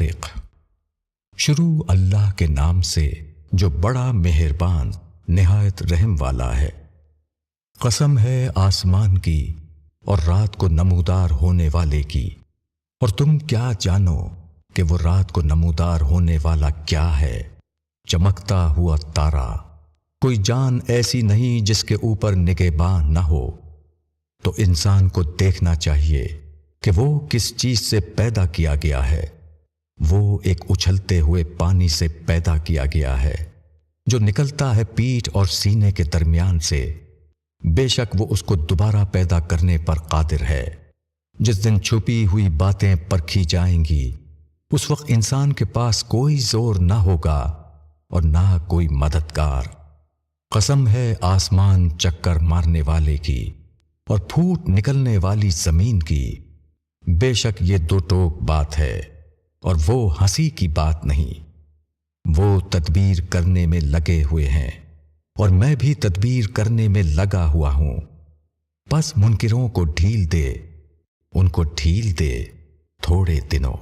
الطارق۔ شروع اللہ کے نام سے جو بڑا مہربان نہایت رحم والا ہے۔ قسم ہے آسمان کی اور رات کو نمودار ہونے والے کی، اور تم کیا جانو کہ وہ رات کو نمودار ہونے والا کیا ہے؟ چمکتا ہوا تارا۔ کوئی جان ایسی نہیں جس کے اوپر نگہبان نہ ہو، تو انسان کو دیکھنا چاہیے کہ وہ کس چیز سے پیدا کیا گیا ہے۔ وہ ایک اچھلتے ہوئے پانی سے پیدا کیا گیا ہے جو نکلتا ہے پیٹھ اور سینے کے درمیان سے۔ بے شک وہ اس کو دوبارہ پیدا کرنے پر قادر ہے۔ جس دن چھپی ہوئی باتیں پرکھی جائیں گی، اس وقت انسان کے پاس کوئی زور نہ ہوگا اور نہ کوئی مددگار۔ قسم ہے آسمان چکر مارنے والے کی اور پھوٹ نکلنے والی زمین کی، بے شک یہ دو ٹوک بات ہے اور وہ ہنسی کی بات نہیں۔ وہ تدبیر کرنے میں لگے ہوئے ہیں اور میں بھی تدبیر کرنے میں لگا ہوا ہوں۔ بس منکروں کو ڈھیل دے، ان کو ڈھیل دے تھوڑے دنوں۔